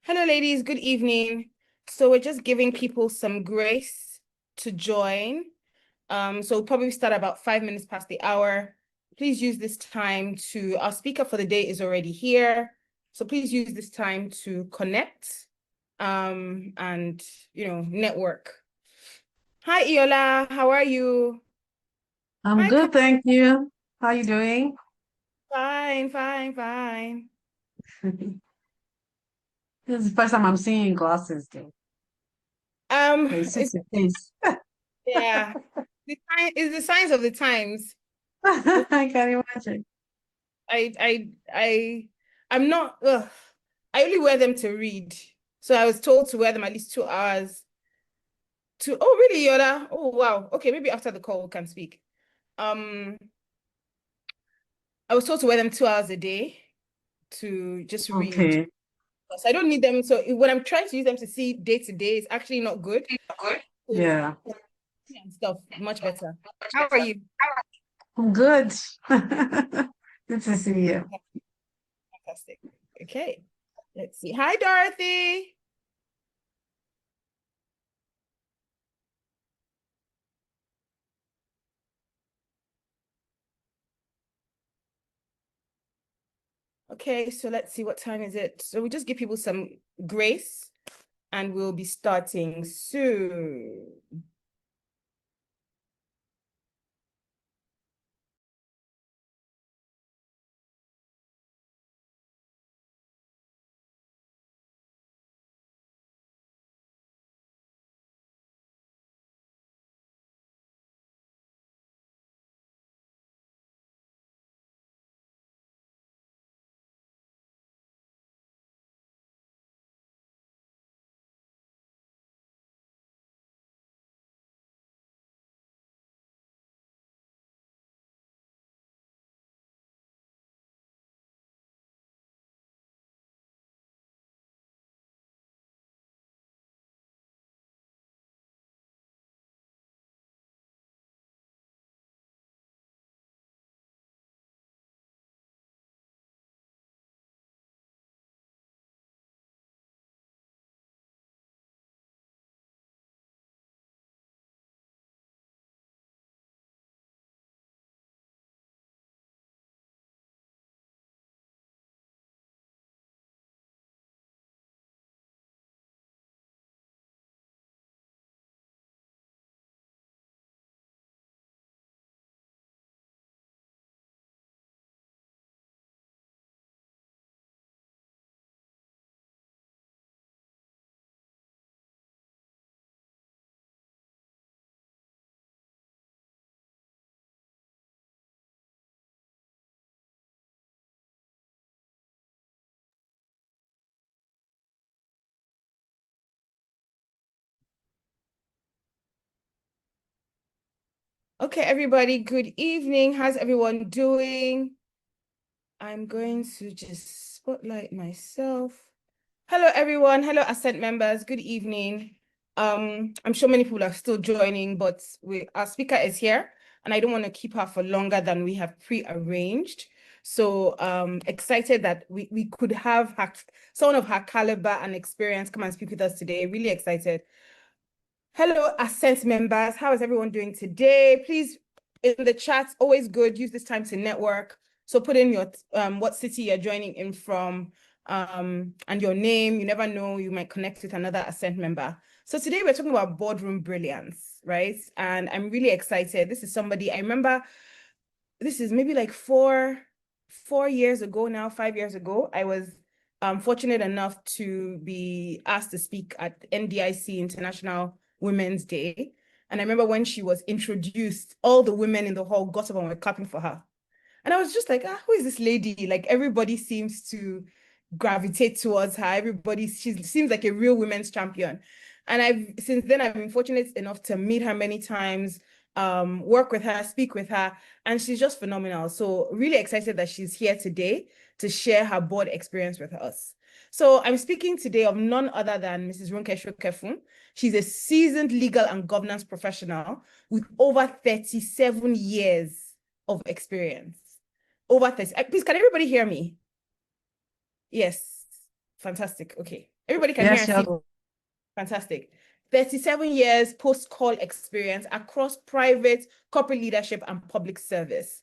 Hello, ladies. Good evening. So we're just giving people some grace to join. So we'll probably start about 5 minutes past the hour. Please use this time to, our speaker for the day is already here. So please use this time to connect and, network. Hi, Iola. How are you? I'm Hi, good, thank you. How you doing? fine, fine, fine. This is the first time I'm seeing you in glasses, though. They suit It's your face. yeah, it's the signs of the times. I can imagine. I I I I'm not I only wear them to read. So I was told to wear them at least 2 hours to oh really, Yola? Oh wow. Okay, maybe after the call we can speak. Um I was told to wear them 2 hours a day to just read. Okay. So I don't need them. So when I'm trying to use them to see day to day, it's actually not good. So Yeah, and stuff much better. How are you? I'm good. Good to see you. Fantastic. Okay. Let's see. Hi, Dorothy. Okay, so let's see, what time is it? So we just give people some grace and we'll be starting soon. Okay, everybody, good evening. How's everyone doing? I'm going to just spotlight myself. Hello, everyone. Hello, Ascent members. Good evening. I'm sure many people are still joining, but our speaker is here, and I don't want to keep her for longer than we have pre-arranged. So excited that we could have someone of her caliber and experience come and speak with us today. Really excited. Hello, Ascent members. How is everyone doing today? Please, in the chat, always good. Use this time to network. So put in your what city you're joining in from and your name. You never know, you might connect with another Ascent member. So today we're talking about boardroom brilliance, right? And I'm really excited. This is somebody I remember. This is maybe like four years ago now, 5 years ago. I was fortunate enough to be asked to speak at NDIC International Women's Day. And I remember when she was introduced, all the women in the hall got up and were clapping for her. And I was just like, who is this lady? Like everybody seems to gravitate towards her. She seems like a real women's champion. And since then I've been fortunate enough to meet her many times, work with her, speak with her, and she's just phenomenal. So really excited that she's here today to share her board experience with us. So I'm speaking today of none other than Mrs. Ronke Sokefun. She's a seasoned legal and governance professional with over 37 years of experience. Over 30. Please, can everybody hear me? Yes. Fantastic. Okay. Everybody can hear Yes, and yes. see. Fantastic. 37 years post-call experience across private, corporate leadership, and public service.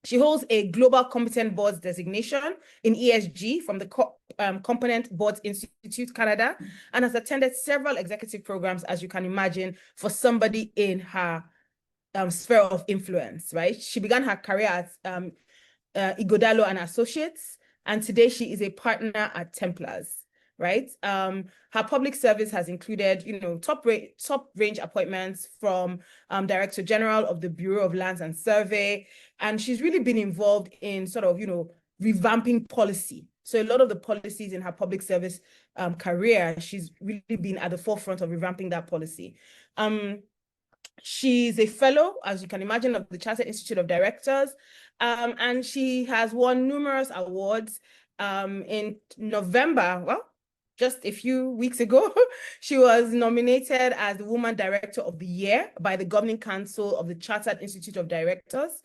She holds a Global Competent Boards designation in ESG from the Component Boards Institute, Canada, and has attended several executive programs, as you can imagine, for somebody in her sphere of influence, right? She began her career at Igodalo and Associates, and today she is a partner at Templars, right? Her public service has included, top range appointments from Director General of the Bureau of Lands and Survey, and she's really been involved in sort of, revamping policy. So a lot of the policies in her public service career, she's really been at the forefront of revamping that policy. She's a fellow, as you can imagine, of the Chartered Institute of Directors, and she has won numerous awards. In November, well, just a few weeks ago, she was nominated as the Woman Director of the Year by the Governing Council of the Chartered Institute of Directors.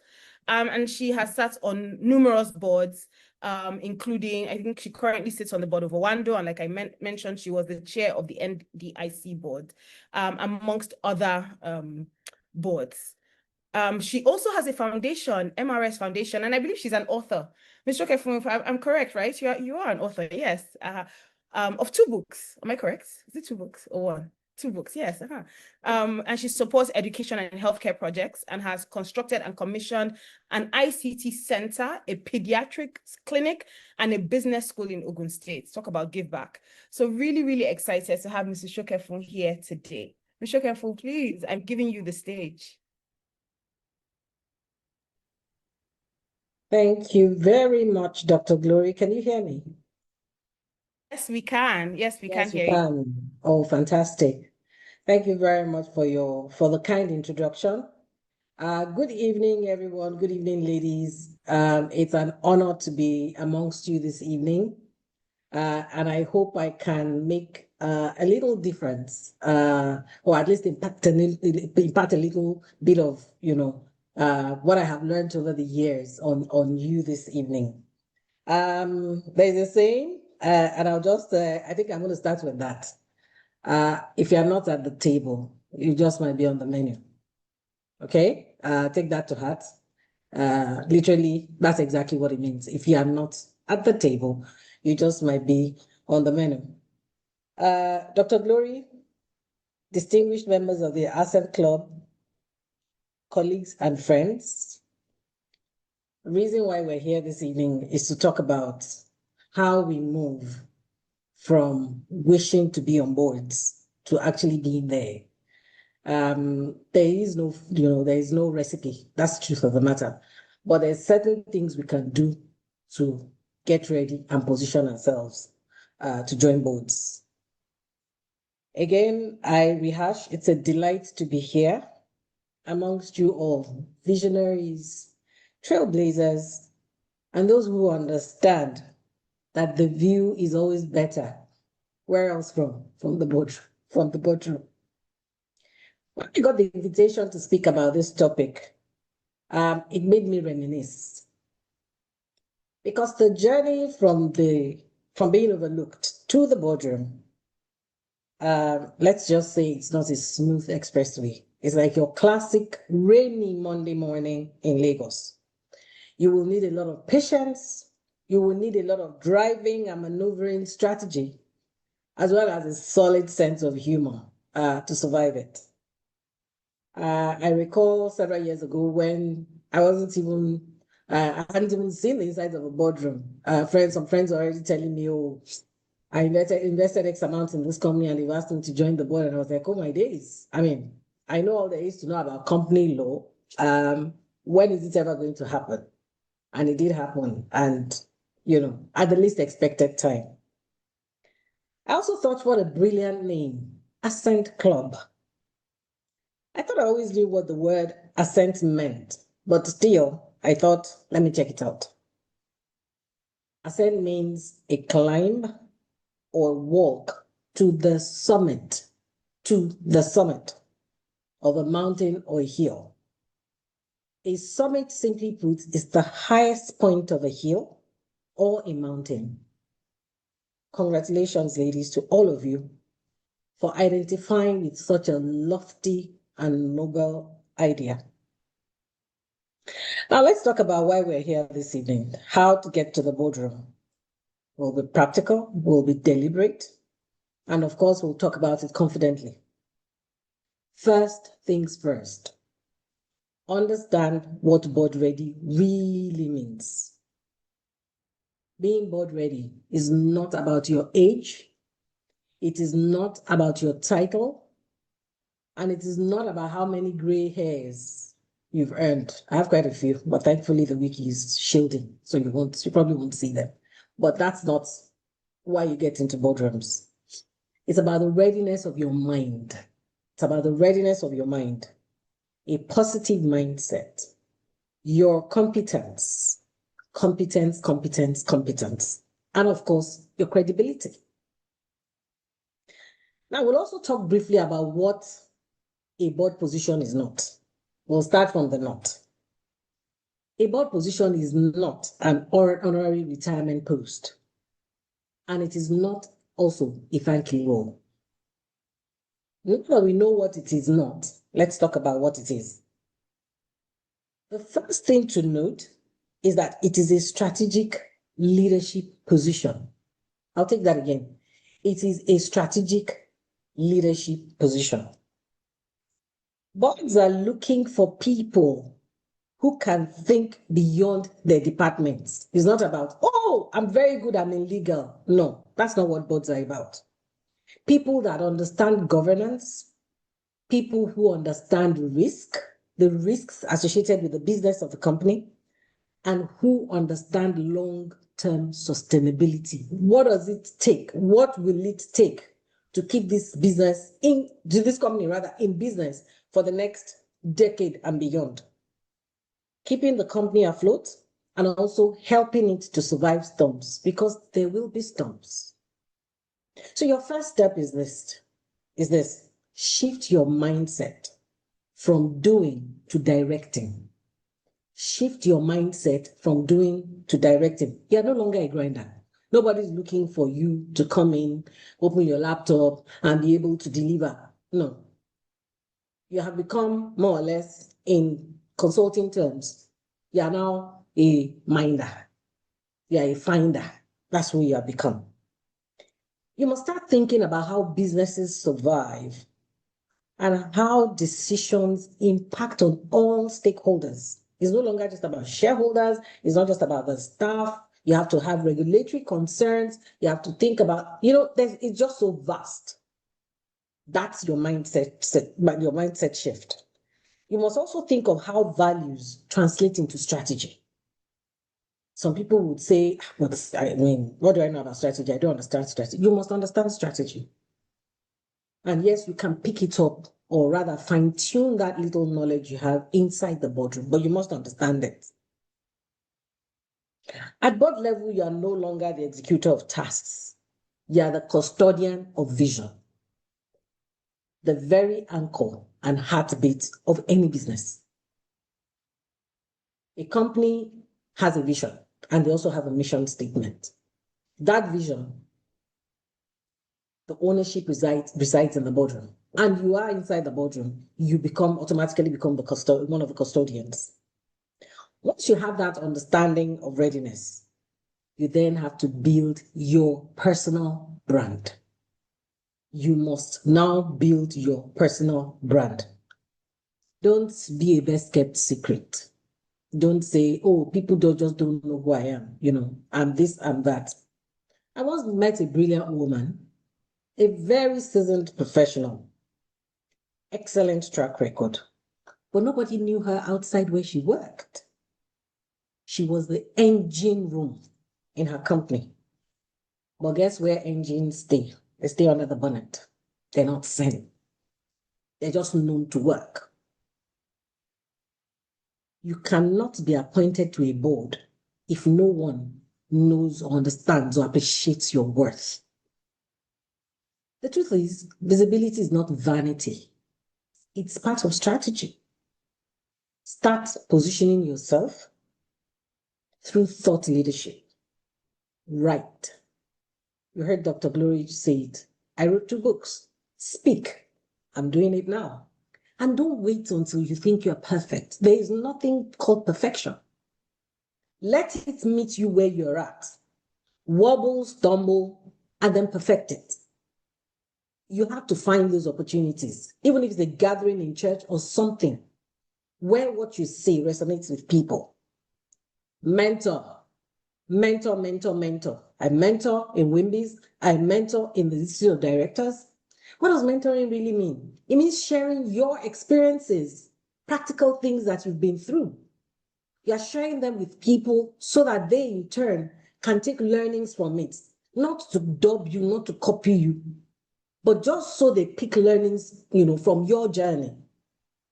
And she has sat on numerous boards, including, I think she currently sits on the board of Owando, and like I mentioned, she was the chair of the NDIC board, amongst other boards. She also has a foundation, MRS Foundation, and I believe she's an author. Ms. Sokefun, if I'm correct, right? You are an author, yes, of 2 books. Am I correct? Is it 2 books or one? 2 books, yes. And she supports education and healthcare projects and has constructed and commissioned an ICT center, a pediatric clinic, and a business school in Ogun State. Talk about give back. So really, really excited to have Mrs. Sokefun here today. Ms. Sokefun, please, I'm giving you the stage. Thank you very much, Dr. Glory. Can you hear me? Yes, we can. Yes, we can Yes, we hear you. can. Oh, fantastic. Thank you very much for the kind introduction. Good evening, everyone. Good evening, ladies. It's an honor to be amongst you this evening. And I hope I can make a little difference, or at least impart a little bit of, what I have learned over the years on you this evening. There's a saying, and I think I'm going to start with that. If you're not at the table, you just might be on the menu. Okay? Take that to heart. Literally, that's exactly what it means. If you are not at the table, you just might be on the menu. Dr. Glory, distinguished members of the Ascent Club, colleagues and friends, the reason why we're here this evening is to talk about how we move from wishing to be on boards to actually being there. There is no recipe. That's the truth of the matter. But there's certain things we can do to get ready and position ourselves to join boards. Again, I rehash, it's a delight to be here amongst you all, visionaries, trailblazers, and those who understand that the view is always better. Where else from? From the boardroom. When I got the invitation to speak about this topic, it made me reminisce. Because the journey from being overlooked to the boardroom, let's just say it's not a smooth expressway. It's like your classic rainy Monday morning in Lagos. You will need a lot of patience. You will need a lot of driving and maneuvering strategy, as well as a solid sense of humor to survive it. I recall several years ago when I hadn't even seen the inside of a boardroom. Some friends were already telling me, oh, I invested X amount in this company and they've asked me to join the board. And I was like, oh my days. I mean, I know all there is to know about company law. When is it ever going to happen? And it did happen. And, at the least expected time. I also thought, what a brilliant name, Ascent Club. I thought I always knew what the word ascent meant, but still, I thought, let me check it out. Ascent means a climb or walk to the summit of a mountain or a hill. A summit, simply put, is the highest point of a hill or a mountain. Congratulations, ladies, to all of you for identifying with such a lofty and noble idea. Now, let's talk about why we're here this evening, how to get to the boardroom. We'll be practical, we'll be deliberate, and of course, we'll talk about it confidently. First things first, understand what board ready really means. Being board ready is not about your age, it is not about your title, and it is not about how many gray hairs you've earned. I have quite a few, but thankfully the wiki is shielding, so you probably won't see them. But that's not why you get into boardrooms. It's about the readiness of your mind. It's about the readiness of your mind, a positive mindset, your competence, and of course, your credibility. Now, we'll also talk briefly about what a board position is not. We'll start from the not. A board position is not an honorary retirement post, and it is not also a thank you role. Now that we know what it is not, let's talk about what it is. The first thing to note is that it is a strategic leadership position. I'll take that again. It is a strategic leadership position. Boards are looking for people who can think beyond their departments. It's not about, oh, I'm very good, I'm in legal. No, that's not what boards are about. People that understand governance, people who understand risk, the risks associated with the business of the company, and who understand long-term sustainability. What does it take? What will it take to keep this company in business for the next decade and beyond? Keeping the company afloat and also helping it to survive storms, because there will be storms. So your first step is this: shift your mindset from doing to directing. Shift your mindset from doing to directing. You're no longer a grinder. Nobody's looking for you to come in, open your laptop, and be able to deliver. No. You have become more or less, in consulting terms, you are now a minder. You are a finder. That's who you have become. You must start thinking about how businesses survive and how decisions impact on all stakeholders. It's no longer just about shareholders. It's not just about the staff. You have to have regulatory concerns. You have to think about, it's just so vast. That's your mindset shift. You must also think of how values translate into strategy. Some people would say, what do I know about strategy? I don't understand strategy. You must understand strategy. And yes, you can pick it up, or rather fine-tune that little knowledge you have inside the boardroom, but you must understand it. At board level, you are no longer the executor of tasks. You are the custodian of vision, the very anchor and heartbeat of any business. A company has a vision, and they also have a mission statement. That vision, the ownership resides in the boardroom, and you are inside the boardroom. You automatically become one of the custodians. Once you have that understanding of readiness, you then have to build your personal brand. You must now build your personal brand. Don't be a best kept secret. Don't say, oh, people just don't know who I am. I'm this, I'm that. I once met a brilliant woman, a very seasoned professional, excellent track record, but nobody knew her outside where she worked. She was the engine room in her company. But guess where engines stay? They stay under the bonnet. They're not sent. They're just known to work. You cannot be appointed to a board if no one knows or understands or appreciates your worth. The truth is, visibility is not vanity. It's part of strategy. Start positioning yourself through thought leadership. Write, You heard Dr. Glory say it. I wrote 2 books. Speak. I'm doing it now. And don't wait until you think you're perfect. There is nothing called perfection. Let it meet you where you're at. Wobble, stumble, and then perfect it. You have to find those opportunities, even if it's a gathering in church or something, where what you say resonates with people. Mentor, mentor, mentor, mentor. I mentor in Wimbies. I mentor in the Institute of Directors. What does mentoring really mean? It means sharing your experiences, practical things that you've been through. You're sharing them with people so that they in turn can take learnings from it, not to dub you, not to copy you, but just so they pick learnings, from your journey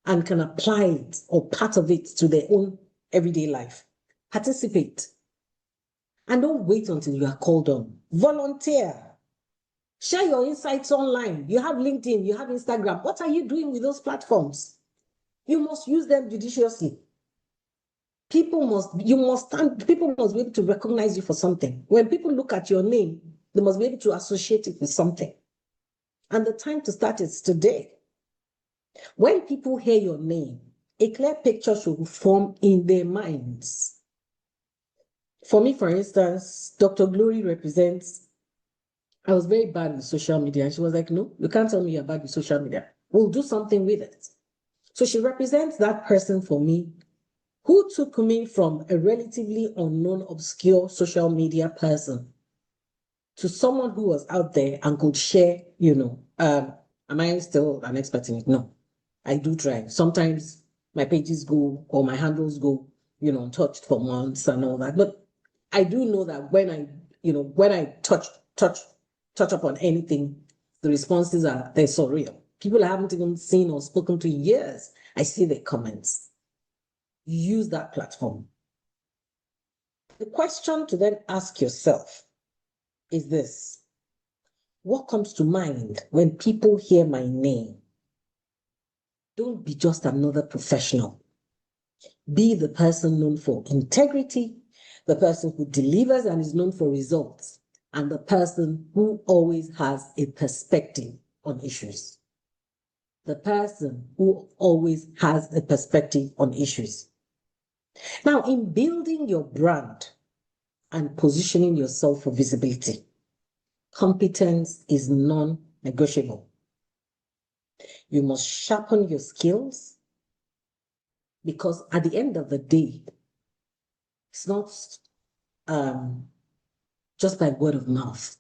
and can apply it or part of it to their own everyday life. Participate. And don't wait until you are called on. Volunteer. Share your insights online. You have LinkedIn, you have Instagram. What are you doing with those platforms? You must use them judiciously. People must be able to recognize you for something. When people look at your name, they must be able to associate it with something. And the time to start is today. When people hear your name, a clear picture should form in their minds. For me, for instance, Dr. Glory represents, I was very bad with social media. And she was like, no, you can't tell me you're bad with social media. We'll do something with it. So she represents that person for me who took me from a relatively unknown, obscure social media person to someone who was out there and could share, am I still an expert in it? No, I do try. Sometimes my pages go or my handles go, untouched for months and all that. But I do know that when I touch upon anything, the responses they're surreal. People I haven't even seen or spoken to in years, I see their comments. Use that platform. The question to then ask yourself is this: what comes to mind when people hear my name? Don't be just another professional. Be the person known for integrity, the person who delivers and is known for results, and the person who always has a perspective on issues. The person who always has a perspective on issues. Now, in building your brand and positioning yourself for visibility, competence is non-negotiable. You must sharpen your skills because at the end of the day, it's not just by word of mouth.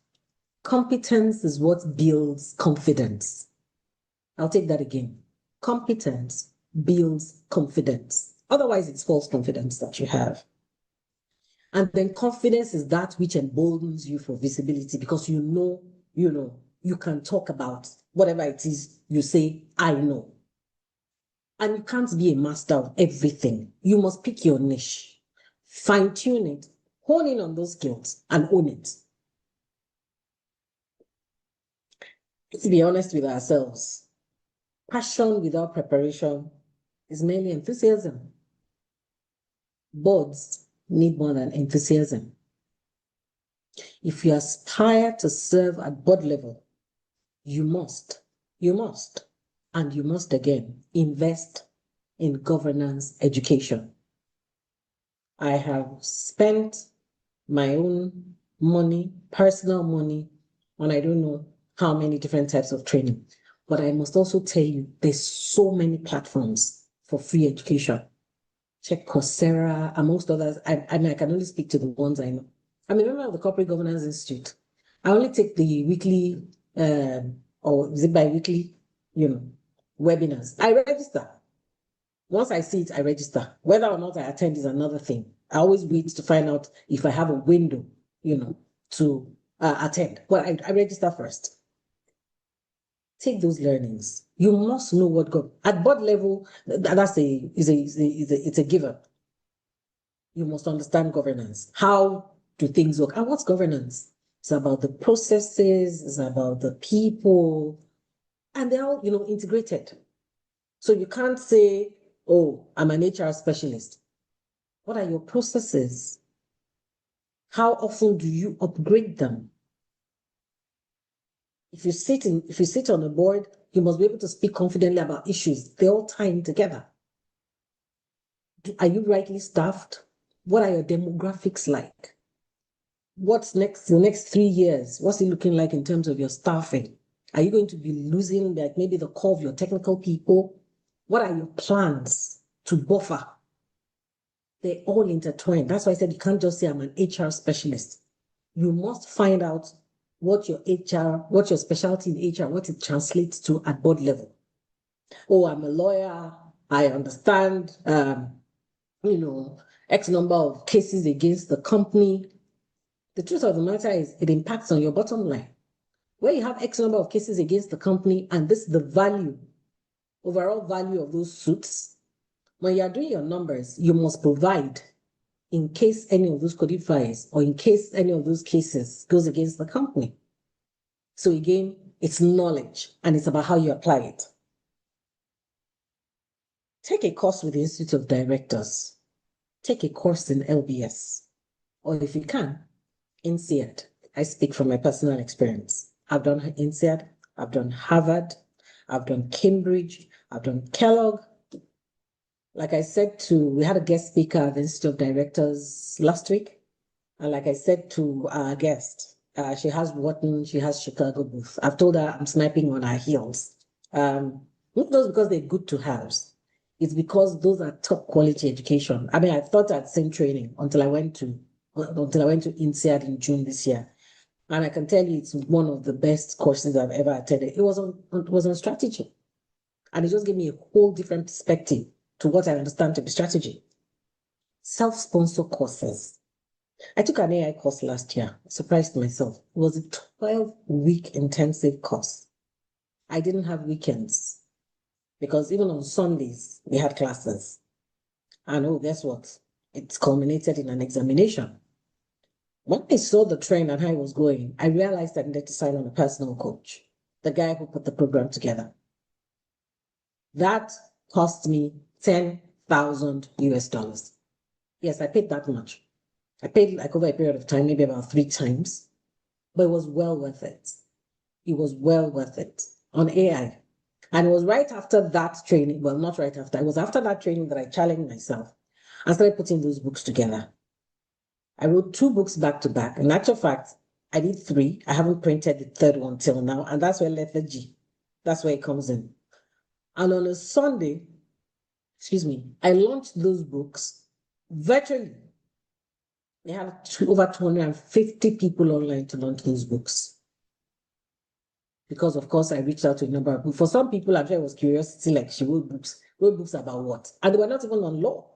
Competence is what builds confidence. I'll take that again. Competence builds confidence. Otherwise, it's false confidence that you have. And then confidence is that which emboldens you for visibility because you can talk about whatever it is you say, I know. And you can't be a master of everything. You must pick your niche, fine-tune it, hone in on those skills, and own it. Let's be honest with ourselves. Passion without preparation is merely enthusiasm. Boards need more than enthusiasm. If you aspire to serve at board level, you must, and you must again invest in governance education. I have spent my own money, personal money, on I don't know how many different types of training. But I must also tell you, there's so many platforms for free education. Check Coursera, amongst others. I mean, I can only speak to the ones I know. I'm a member of the Corporate Governance Institute. I only take the weekly, or is it bi-weekly, webinars. I register. Once I see it, I register. Whether or not I attend is another thing. I always wait to find out if I have a window, to attend. But I register first. Take those learnings. You must know what God at board level. It's a given. You must understand governance. How do things work? And what's governance? It's about the processes. It's about the people, and they're all integrated. So you can't say, "Oh, I'm an HR specialist." What are your processes? How often do you upgrade them? If you sit on a board, you must be able to speak confidently about issues. They all tie in together. Are you rightly staffed? What are your demographics like? What's next, the next 3 years? What's it looking like in terms of your staffing? Are you going to be losing like maybe the core of your technical people? What are your plans to buffer? They're all intertwined. That's why I said you can't just say I'm an HR specialist. You must find out what your specialty in HR, what it translates to at board level. Oh, I'm a lawyer. I understand, X number of cases against the company. The truth of the matter is it impacts on your bottom line. Where you have X number of cases against the company, and this is the overall value of those suits, when you are doing your numbers, you must provide in case any of those codifiers or in case any of those cases goes against the company. So again, it's knowledge and it's about how you apply it. Take a course with the Institute of Directors. Take a course in LBS. Or if you can, INSEAD. I speak from my personal experience. I've done INSEAD, I've done Harvard, I've done Cambridge, I've done Kellogg. Like I said we had a guest speaker at the Institute of Directors last week. And like I said to our guest, she has Wharton, she has Chicago booth. I've told her I'm sniping on her heels. Not just because they're good to have. It's because those are top quality education. I mean, I thought I'd same training until I went to INSEAD in June this year. And I can tell you it's one of the best courses I've ever attended. It was on strategy. And it just gave me a whole different perspective to what I understand to be strategy. Self-sponsor courses. I took an AI course last year. I surprised myself. It was a 12-week intensive course. I didn't have weekends because even on Sundays, we had classes. And oh, guess what? It's culminated in an examination. When I saw the trend and how it was going, I realized I needed to sign on a personal coach, the guy who put the program together. That cost me 10,000 US dollars. Yes, I paid that much. I paid like over a period of time, maybe about 3 times, but it was well worth it. It was well worth it on AI. And it was right after that training, well, not right after, it was after that training that I challenged myself and started putting those books together. I wrote 2 books back to back. In actual fact, I did 3. I haven't printed the 3rd one till now, and that's where lethargy, that's where it comes in. And on a Sunday, I launched those books virtually. They had over 250 people online to launch those books. Because, of course, I reached out to a number of people. For some people, I'm sure it was curiosity, like she wrote books. Wrote books about what? And they were not even on law.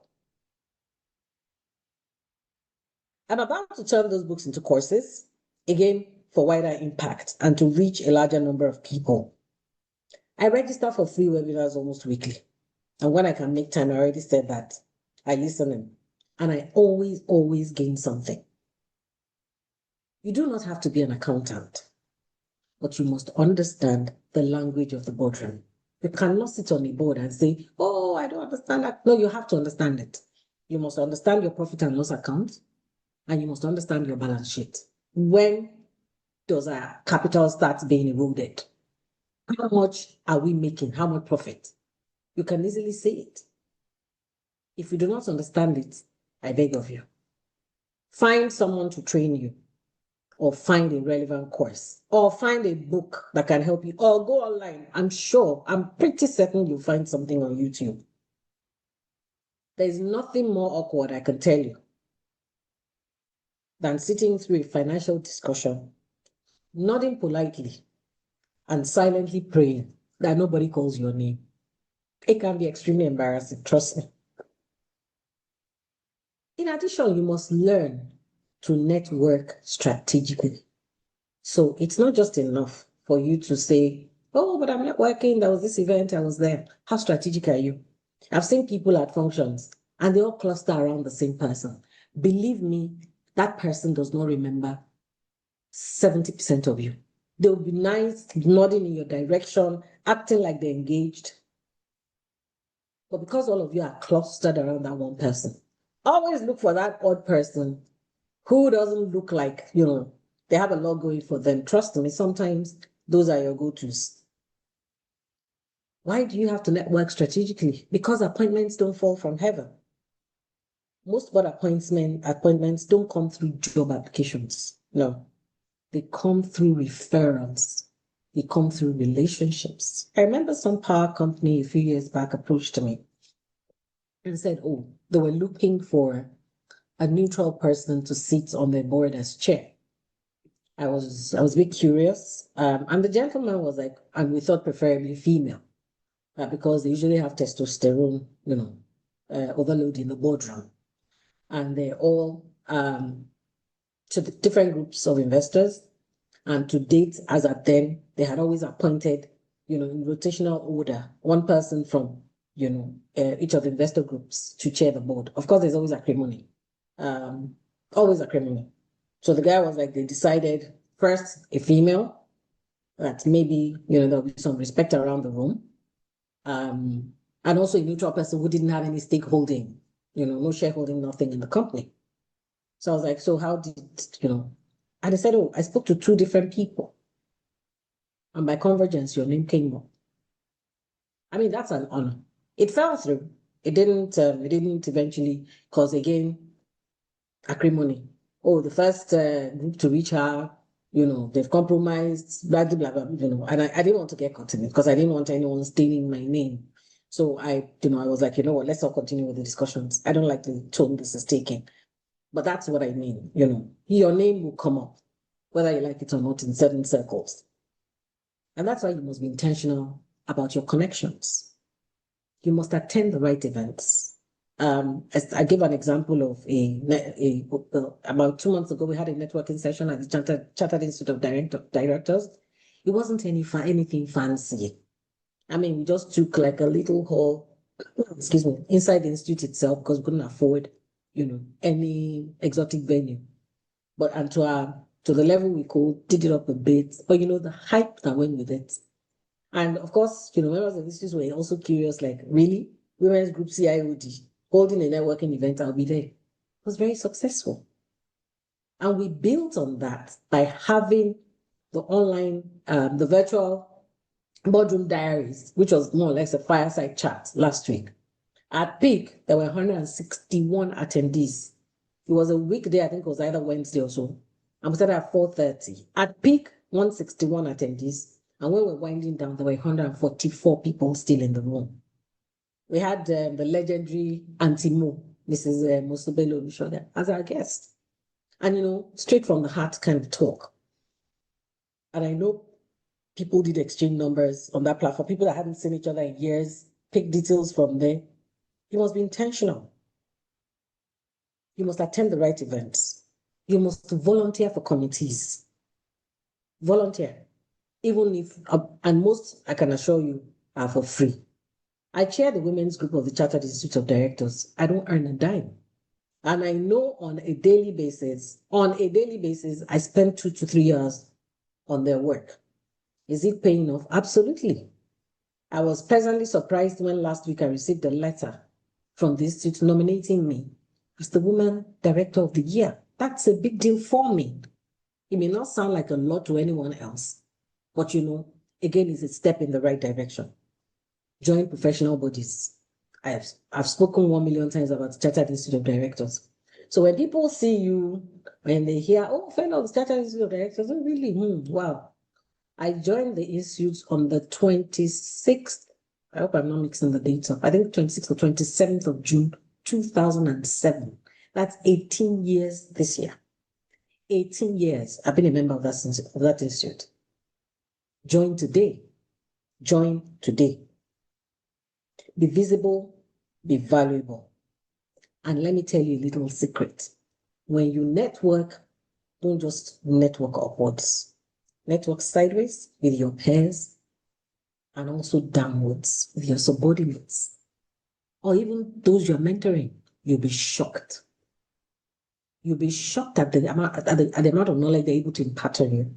I'm about to turn those books into courses, again, for wider impact and to reach a larger number of people. I register for free webinars almost weekly. And when I can make time, I already said that. I listen in. And I always gain something. You do not have to be an accountant, but you must understand the language of the boardroom. You cannot sit on a board and say, oh, I don't understand that. No, you have to understand it. You must understand your profit and loss account, and you must understand your balance sheet. When does our capital start being eroded? How much are we making? How much profit? You can easily say it. If you do not understand it, I beg of you, find someone to train you, or find a relevant course, or find a book that can help you, or go online. I'm pretty certain you'll find something on YouTube. There's nothing more awkward, I can tell you, than sitting through a financial discussion, nodding politely, and silently praying that nobody calls your name. It can be extremely embarrassing, trust me. In addition, you must learn to network strategically. So it's not just enough for you to say, oh, but I'm not working. There was this event, I was there. How strategic are you? I've seen people at functions and they all cluster around the same person. Believe me, that person does not remember 70% of you. They'll be nice, nodding in your direction, acting like they're engaged. But because all of you are clustered around that one person, always look for that odd person who doesn't look like, they have a lot going for them. Trust me, sometimes those are your go-tos. Why do you have to network strategically? Because appointments don't fall from heaven. Most board appointments don't come through job applications. No, they come through referrals. They come through relationships. I remember some power company a few years back approached me and said, oh, they were looking for a neutral person to sit on their board as chair. I was a bit curious. And the gentleman was like, and we thought preferably female, because they usually have testosterone, overload in the boardroom. And they're all to the different groups of investors. And to date, as at then, they had always appointed, in rotational order, one person from, each of the investor groups to chair the board. Of course, there's always acrimony. Always acrimony. So the guy was like, they decided first a female, that maybe, there'll be some respect around the room. And also a neutral person who didn't have any stakeholding, no shareholding, nothing in the company. So I was like, so how did, and they said, oh, I spoke to 2 different people. And by convergence, your name came up. I mean, that's an honor. It fell through. It didn't eventually cause, again, acrimony. Oh, the first group to reach her, they've compromised, blah, blah, blah, and I didn't want to get caught in it because I didn't want anyone staining my name. So I was like, what, let's all continue with the discussions. I don't like the tone this is taking. But that's what I mean, your name will come up, whether you like it or not, in certain circles. And that's why you must be intentional about your connections. You must attend the right events. As I give an example of about 2 months ago, we had a networking session at the Chartered Institute of Directors. It wasn't anything fancy. I mean, we just took like a little hall, inside the institute itself because we couldn't afford, any exotic venue. But to the level we could, did it up a bit. But the hype that went with it. And of course, members of the institute were also curious, like, really? Women's Group CIOD holding a networking event, I'll be there. It was very successful. And we built on that by having the online, the virtual boardroom diaries, which was more or less a fireside chat last week. At peak, there were 161 attendees. It was a weekday, I think it was either Wednesday or so. And we started at 4:30. At peak, 161 attendees. And when we're winding down, there were 144 people still in the room. We had the legendary Auntie Mo, Mrs. Mosubelo Lushoda, as our guest. And, straight from the heart kind of talk. And I know people did exchange numbers on that platform. People that hadn't seen each other in years, pick details from there. You must be intentional. You must attend the right events. You must volunteer for committees. Volunteer. Even if, and most, I can assure you, are for free. I chair the women's group of the Chartered Institute of Directors. I don't earn a dime. And I know on a daily basis, I spend 2 to 3 hours on their work. Is it paying off? Absolutely. I was pleasantly surprised when last week I received a letter from the institute nominating me as the Woman Director of the Year. That's a big deal for me. It may not sound like a lot to anyone else, but again, it's a step in the right direction. Join professional bodies. I've spoken 1 million times about the Chartered Institute of Directors. So when people see you, when they hear, oh, fellow of the Chartered Institute of Directors, oh, really? Wow. I joined the institute on the 26th. I hope I'm not mixing the dates up. I think 26th or 27th of June, 2007. That's 18 years this year. 18 years. I've been a member of that institute. Join today. Join today. Be visible, be valuable. And let me tell you a little secret. When you network, don't just network upwards. Network sideways with your peers and also downwards with your subordinates or even those you're mentoring. You'll be shocked. You'll be shocked at the amount of knowledge they're able to impart on you.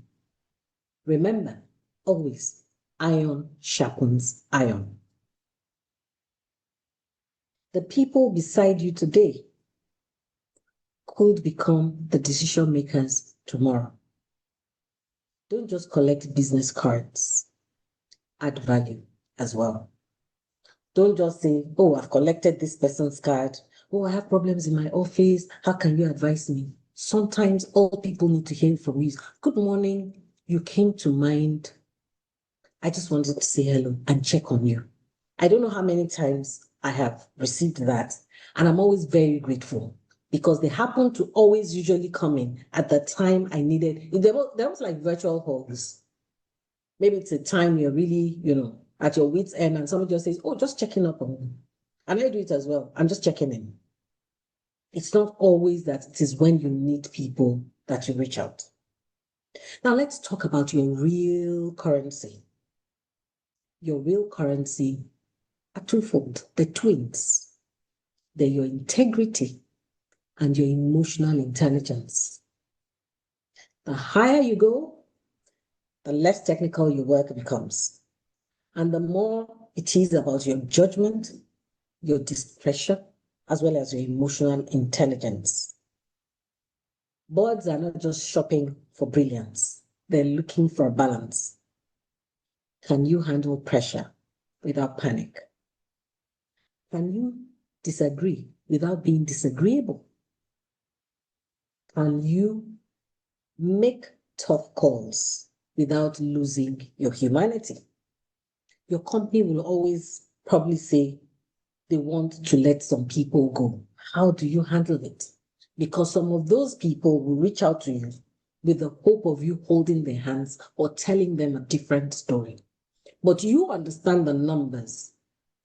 Remember, always, iron sharpens iron. The people beside you today could become the decision makers tomorrow. Don't just collect business cards. Add value as well. Don't just say, oh, I've collected this person's card. Oh, I have problems in my office. How can you advise me? Sometimes all people need to hear from you is, good morning. You came to mind. I just wanted to say hello and check on you. I don't know how many times I have received that. And I'm always very grateful because they happen to always usually come in at the time I needed. There was like virtual hugs. Maybe it's a time you're really, at your wit's end and somebody just says, oh, just checking up on you. And I do it as well. I'm just checking in. It's not always that it is when you need people that you reach out. Now let's talk about your real currency. Your real currency are twofold. They're twins. They're your integrity and your emotional intelligence. The higher you go, the less technical your work becomes. And the more it is about your judgment, your discretion, as well as your emotional intelligence. Birds are not just shopping for brilliance, they're looking for balance. Can you handle pressure without panic? Can you disagree without being disagreeable? Can you make tough calls without losing your humanity? Your company will always probably say they want to let some people go. How do you handle it? Because some of those people will reach out to you with the hope of you holding their hands or telling them a different story. But you understand the numbers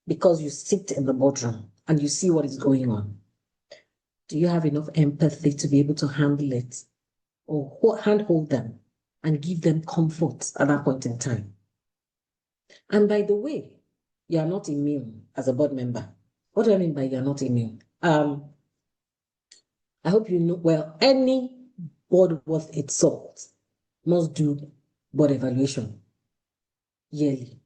because you sit in the boardroom and you see what is going on. Do you have enough empathy to be able to handle it or handhold them and give them comfort at that point in time? And by the way, you are not immune as a board member. What do I mean by you're not immune? I hope you know, well, any board worth its salt must do board evaluation yearly.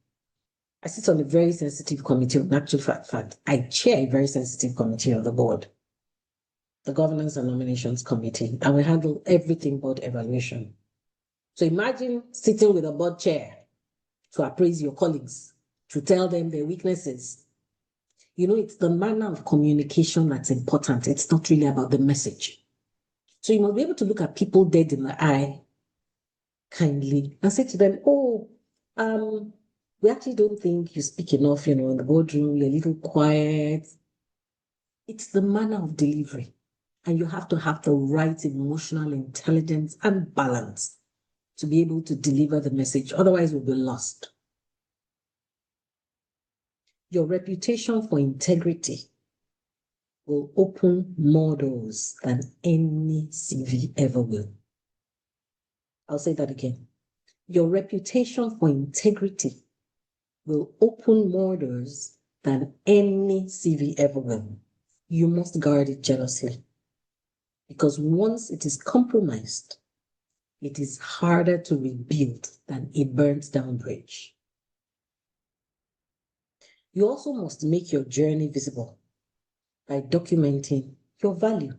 I sit on a very sensitive committee. In actual fact, I chair a very sensitive committee of the board, the Governance and Nominations Committee, and we handle everything board evaluation. So imagine sitting with a board chair to appraise your colleagues, to tell them their weaknesses. It's the manner of communication that's important. It's not really about the message. So you must be able to look at people dead in the eye kindly and say to them, oh, we actually don't think you speak enough, in the boardroom, you're a little quiet. It's the manner of delivery. And you have to have the right emotional intelligence and balance to be able to deliver the message. Otherwise, we'll be lost. Your reputation for integrity will open more doors than any CV ever will. I'll say that again. Your reputation for integrity will open more doors than any CV ever will. You must guard it jealously because once it is compromised, it is harder to rebuild than a burnt down bridge. You also must make your journey visible by documenting your value.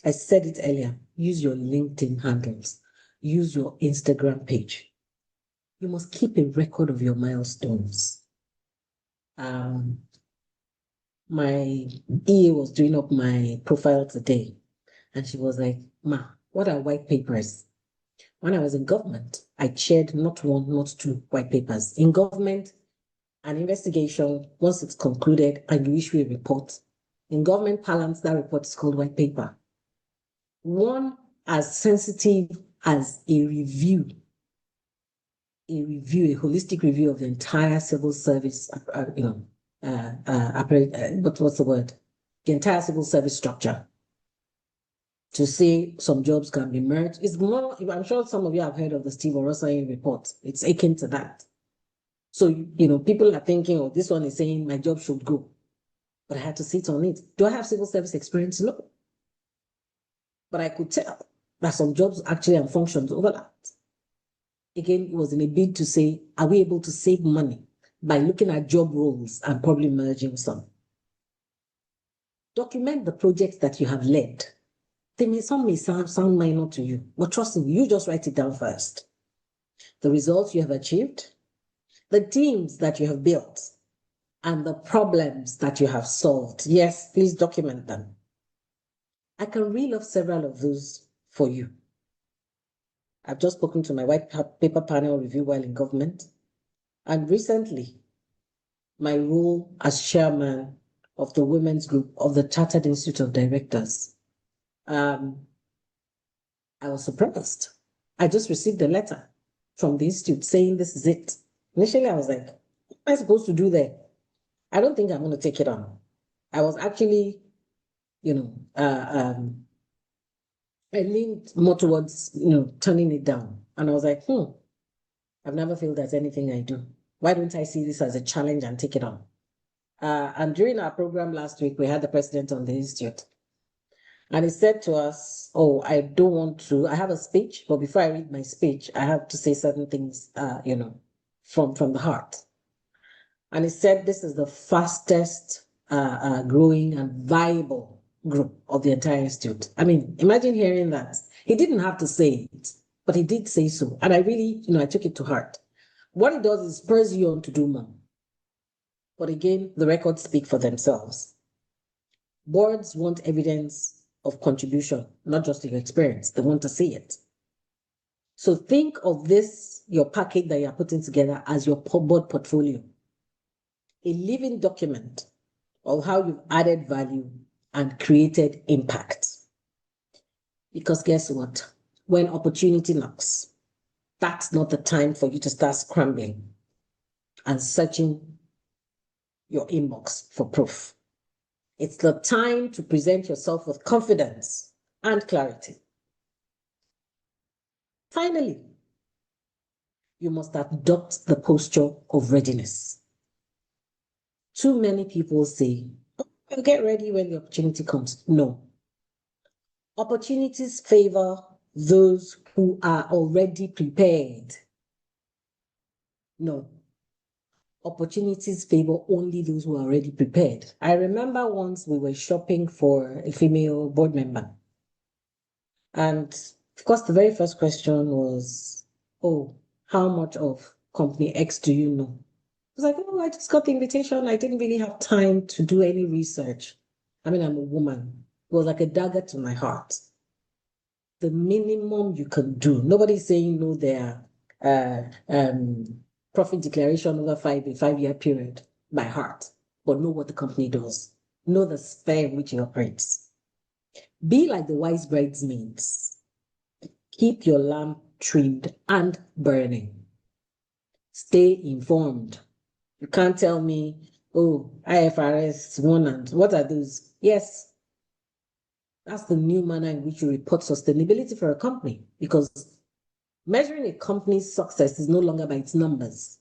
I said it earlier, use your LinkedIn handles, use your Instagram page. You must keep a record of your milestones. My EA was doing up my profile today, and she was like, Ma, what are white papers? When I was in government, I chaired not one, not two white papers. In government, an investigation, once it's concluded and you issue a report, in government parlance, that report is called white paper. One as sensitive as a review, a holistic review of the entire civil service, what's the word? The entire civil service structure. To say some jobs can be merged. It's more, I'm sure some of you have heard of the Steve Orosai report. It's akin to that. So, people are thinking, oh, this one is saying my job should go. But I had to sit on it. Do I have civil service experience? No. But I could tell that some jobs actually and functions overlapped. Again, it was in a bid to say, are we able to save money by looking at job roles and probably merging some? Document the projects that you have led. Some may sound minor to you, but trust me, you just write it down first. the results you have achieved, the teams that you have built, and the problems that you have solved. Yes, please document them. I can reel off several of those for you. I've just spoken to my white paper panel review while in government. And recently, my role as chairman of the women's group of the Chartered Institute of Directors. I was surprised. I just received a letter from the institute saying this is it. Initially, I was like, what am I supposed to do there? I don't think I'm going to take it on. I was actually, I leaned more towards, turning it down. And I was like, I've never felt there's anything I do. Why don't I see this as a challenge and take it on? And during our program last week, we had the president on the institute. And he said to us, I don't want to, I have a speech, but before I read my speech, I have to say certain things, from the heart. And he said this is the fastest growing and viable group of the entire institute. I mean, imagine hearing that. He didn't have to say it, but he did say so. And I really, I took it to heart. What it does is spurs you on to do more. But again, the records speak for themselves. Boards want evidence of contribution, not just your experience. They want to see it. So think of this, your package that you're putting together, as your board portfolio, a living document of how you've added value and created impact. Because guess what? When opportunity knocks, that's not the time for you to start scrambling and searching your inbox for proof. It's the time to present yourself with confidence and clarity. Finally, you must adopt the posture of readiness. Too many people say, I'll get ready when the opportunity comes. No. Opportunities favor those who are already prepared. No. Opportunities favor only those who are already prepared. I remember once we were shopping for a female board member. And of course, the very first question was, how much of company X do you know? I was like, I just got the invitation. I didn't really have time to do any research. I mean, I'm a woman. It was like a dagger to my heart. The minimum you can do. Nobody's saying no there. Profit declaration over a 5-year period by heart, but know what the company does. Know the sphere in which it operates. Be like the wise bridesmaids. Keep your lamp trimmed and burning. Stay informed. You can't tell me, IFRS 1 and what are those? Yes, that's the new manner in which you report sustainability for a company, because measuring a company's success is no longer by its numbers.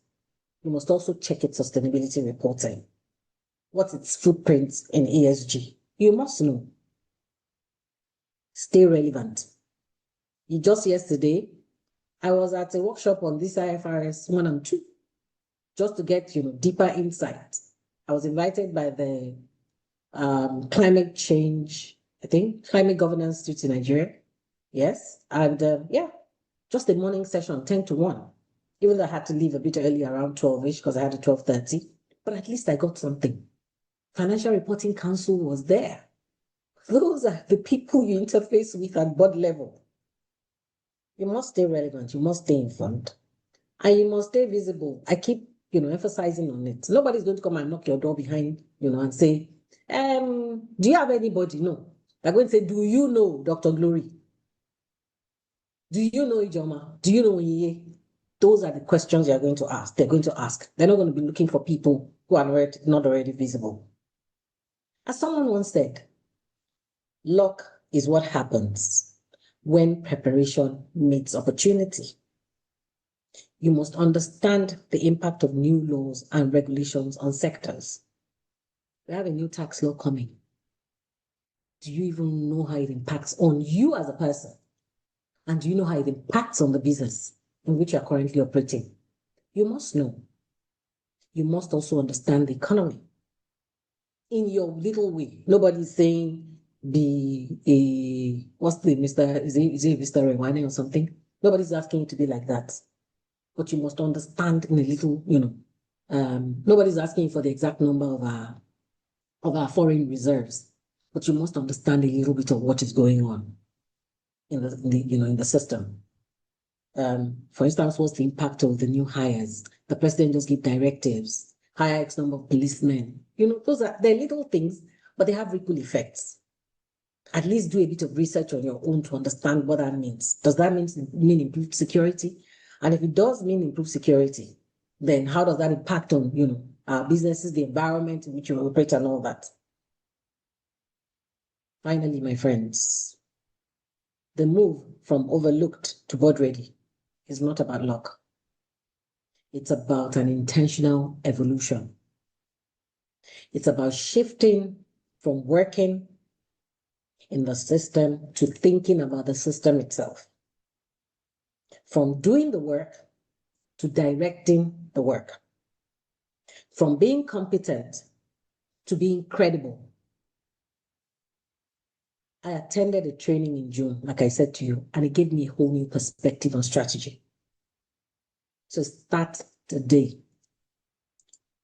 You must also check its sustainability reporting. What's its footprint in ESG? You must know. Stay relevant. Just yesterday, I was at a workshop on this IFRS 1 and 2, just to get deeper insight. I was invited by the climate change, climate governance institute in Nigeria. Yes, and just a morning session, 10 to 1. Even though I had to leave a bit early around 12-ish because I had a 12:30, but at least I got something. Financial Reporting Council was there. Those are the people you interface with at board level. You must stay relevant, you must stay informed, and you must stay visible. I keep, emphasizing on it. Nobody's going to come and knock your door behind, and say, do you have anybody? No. They're going to say, do you know Dr. Glory? Do you know Ijoma? Do you know Iye? Those are the questions you're going to ask. They're going to ask. They're not going to be looking for people who are not already visible. As someone once said, luck is what happens when preparation meets opportunity. You must understand the impact of new laws and regulations on sectors. We have a new tax law coming. Do you even know how it impacts on you as a person? And do you know how it impacts on the business in which you are currently operating? You must know. You must also understand the economy in your little way. Nobody's saying be a, what's the Mr. Is it Mr. Rewane or something? Nobody's asking you to be like that. but you must understand in a little, nobody's asking for the exact number of our foreign reserves, but you must understand a little bit of what is going on in the system. For instance, what's the impact of the new hires? The president just give directives, hire X number of policemen. They're little things, but they have ripple effects. At least do a bit of research on your own to understand what that means. Does that mean improved security? And if it does mean improved security, then how does that impact on, our businesses, the environment in which you operate and all that? Finally, my friends, the move from overlooked to board ready is not about luck. It's about an intentional evolution. It's about shifting from working in the system to thinking about the system itself. From doing the work to directing the work. From being competent to being credible. I attended a training in June, like I said to you, and it gave me a whole new perspective on strategy. So start today.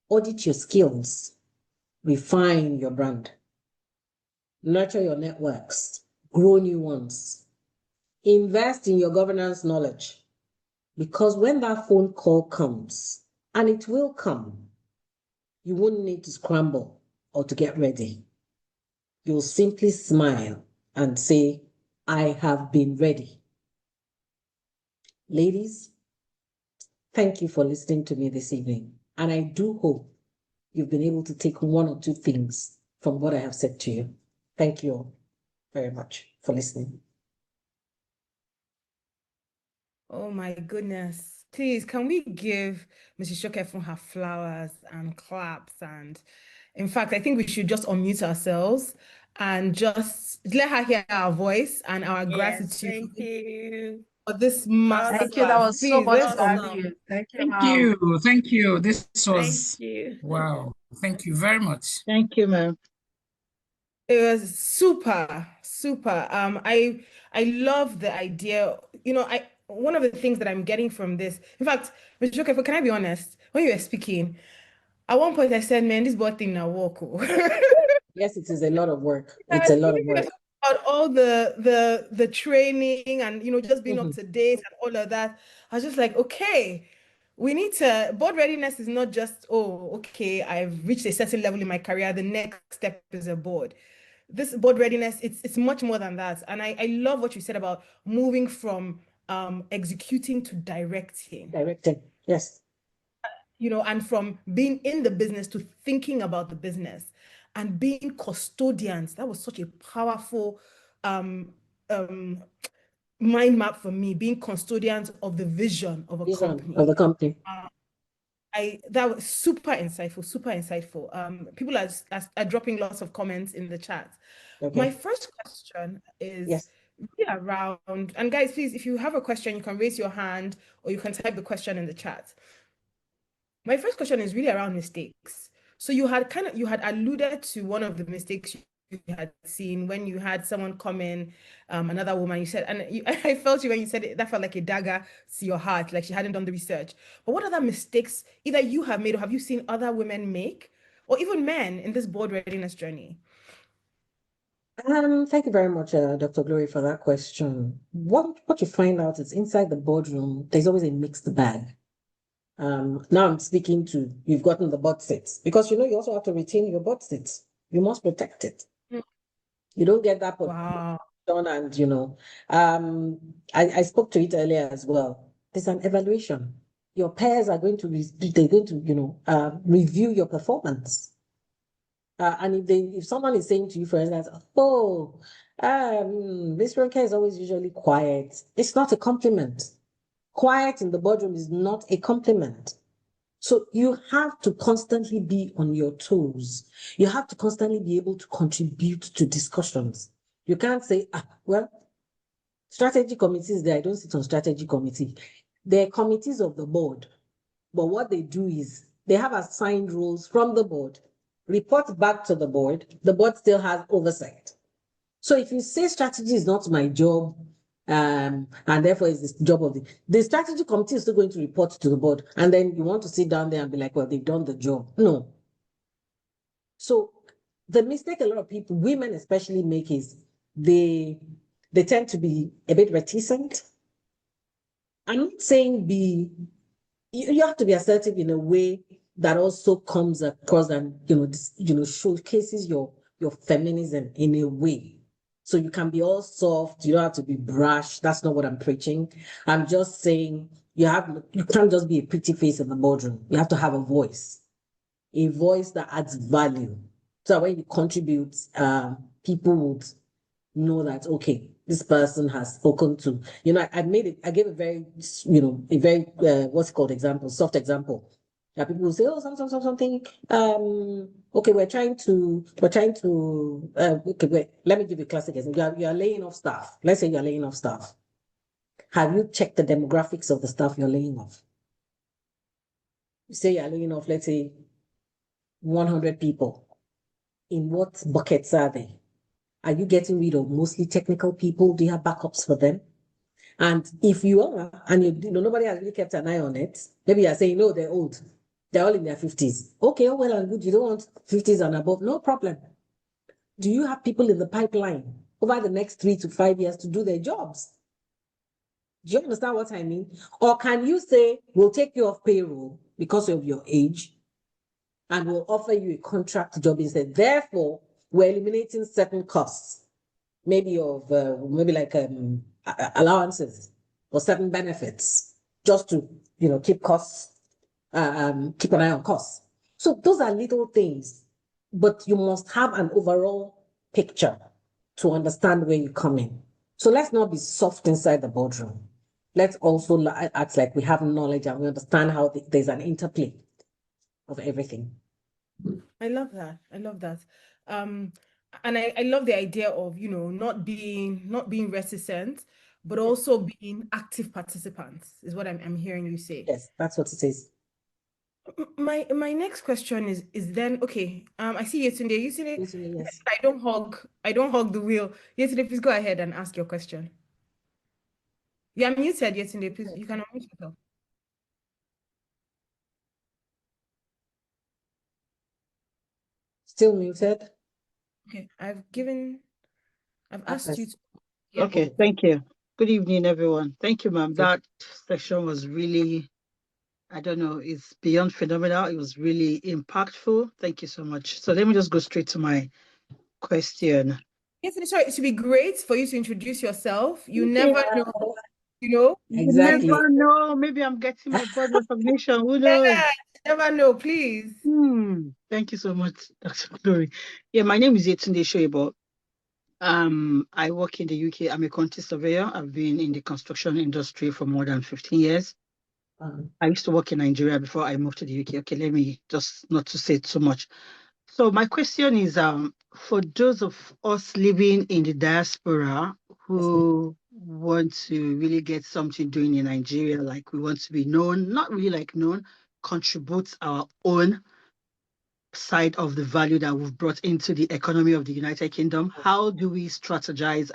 Audit your skills. Refine your brand. Nurture your networks. Grow new ones. Invest in your governance knowledge. Because when that phone call comes, and it will come, you won't need to scramble or to get ready. You'll simply smile and say, I have been ready. Ladies, thank you for listening to me this evening. And I do hope you've been able to take one or two things from what I have said to you. Thank you all very much for listening. Oh my goodness. Please, can we give Mrs. Sokefun her flowers and claps? And in fact, I think we should just unmute ourselves and just let her hear our voice and our gratitude Thank you. for this master Thank you. That class. was so Please, much let's value. Thank you, Thank ma'am. you. Thank you. This Thank was you. wow. Thank you very much. Thank you, ma'am. It was super, super. I love the idea. One of the things that I'm getting from this, in fact, Mr. Joker, can I be honest? When you were speaking, at one point I said, man, this board thing now work. Yes, it is a lot of work. It's a lot of work. About all the training and just being up to date and all of that. I was just like, okay, we need to board readiness is not just, oh, okay, I've reached a certain level in my career. The next step is a board. This board readiness, it's much more than that. And I love what you said about moving from executing to directing. Directing, yes. And from being in the business to thinking about the business and being custodians. That was such a powerful mind map for me, being custodians of the vision of a company. Of the company. That was super insightful, super insightful. People are dropping lots of comments in the chat. Okay. My first question is really around, and guys, please, if you have a question, you can raise your hand or you can type the question in the chat. My first question is really around mistakes. So you had alluded to one of the mistakes you had seen when you had someone come in, another woman, you said, and I felt you when you said it, that felt like a dagger to your heart, like she hadn't done the research. But what other mistakes either you have made or have you seen other women make, or even men in this board readiness journey? Thank you very much, Dr. Glory, for that question. What you find out is inside the boardroom, there's always a mixed bag. Now I'm speaking to, you've gotten the board seats, because you also have to retain your board seats. You must protect it. You don't get that Wow. And I spoke to it earlier as well. There's an evaluation. Your peers are going to review your performance. And if someone is saying to you, for instance, Miss Ronke is always usually quiet, it's not a compliment. Quiet in the boardroom is not a compliment. So you have to constantly be on your toes. You have to constantly be able to contribute to discussions. You can't say, strategy committees there, I don't sit on strategy committee. They're committees of the board. But what they do is they have assigned roles from the board, report back to the board still has oversight. So if you say strategy is not my job, And therefore it's the job of the strategy committee is still going to report to the board. And then you want to sit down there and be like, well, they've done the job. No. So the mistake a lot of people, women especially, make is they tend to be a bit reticent. I'm not saying you have to be assertive in a way that also comes across and showcases your feminism in a way. So you can be all soft, you don't have to be brash. That's not what I'm preaching. I'm just saying you can't just be a pretty face in the boardroom. You have to have a voice that adds value. So when you contribute, people would know that, okay, this person has spoken to, I gave a very, what's it called example, soft example. That people will say, oh, something, okay, okay, wait, let me give you a classic example. You are laying off staff. Let's say you're laying off staff. Have you checked the demographics of the staff you're laying off? You say you're laying off, let's say, 100 people. In what buckets are they? Are you getting rid of mostly technical people? Do you have backups for them? And if you are, and nobody has really kept an eye on it, maybe you're saying, no, they're old. They're all in their 50s. Okay, well and good. You don't want 50s and above. No problem. Do you have people in the pipeline over the next 3 to 5 years to do their jobs? Do you understand what I mean? Or can you say, we'll take you off payroll because of your age and we'll offer you a contract job instead. Therefore, we're eliminating certain costs, maybe like allowances or certain benefits, just to keep costs, keep an eye on costs. So those are little things, but you must have an overall picture to understand where you come in. So let's not be soft inside the boardroom. Let's also act like we have knowledge and we understand how there's an interplay of everything. I love that. I love that. And I love the idea of, not being reticent, but also being active participants is what I'm hearing you say. Yes, that's what it is. My next question is then, okay, I see Yetunde. Yetunde, yes. I don't hog the wheel. Yetunde, please go ahead and ask your question. Yeah, muted, Yetunde, please. You can unmute yourself. Still muted. Okay, I've asked you to. Yeah. Okay, thank you. Good evening, everyone. Thank you, ma'am. That session was really, I don't know, it's beyond phenomenal. It was really impactful. Thank you so much. So let me just go straight to my question. Yes, sorry, it should be great for you to introduce yourself. You never know, Exactly. You never know. Maybe I'm getting my board recognition. Who knows? Yeah, never know, please. Thank you so much, Dr. Glory. Yeah, my name is Yetunde Shoibo. I work in the UK. I'm a quantity surveyor. I've been in the construction industry for more than 15 years. I used to work in Nigeria before I moved to the UK. Okay, let me just not to say too much. So my question is, for those of us living in the diaspora who want to really get something doing in Nigeria, like we want to be known, not really like known, contribute our own side of the value that we've brought into the economy of the United Kingdom. How do we strategize?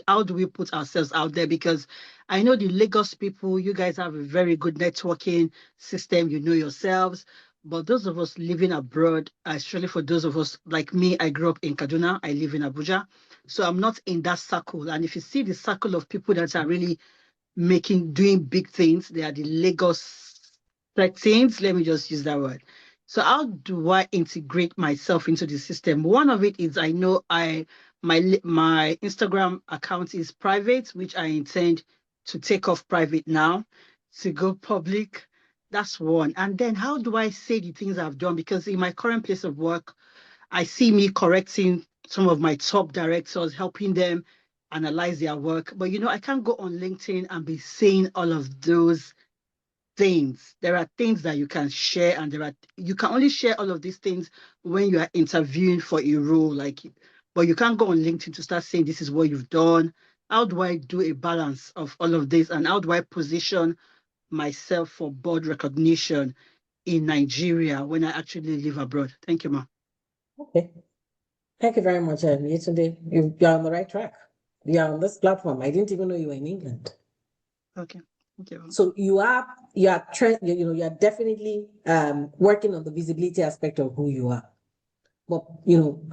How do we put ourselves out there? Because I know the Lagos people, you guys have a very good networking system, you know yourselves. But those of us living abroad, especially for those of us like me, I grew up in Kaduna, I live in Abuja. So I'm not in that circle. And if you see the circle of people that are really doing big things, they are the Lagos 13s, let me just use that word. So how do I integrate myself into the system? One of it is I know my Instagram account is private, which I intend to take off private now to go public. That's one. And then how do I say the things I've done? Because in my current place of work, I see me correcting some of my top directors, helping them analyze their work. But I can't go on LinkedIn and be saying all of those things. There are things that you can share, and you can only share all of these things when you are interviewing for a role, but you can't go on LinkedIn to start saying this is what you've done. How do I do a balance of all of this, and how do I position myself for board recognition in Nigeria when I actually live abroad? Thank you, ma. Okay. Thank you very much, Yetunde. You're on the right track. You are on this platform. I didn't even know you were in England. Okay. Thank you. So you are definitely working on the visibility aspect of who you are. But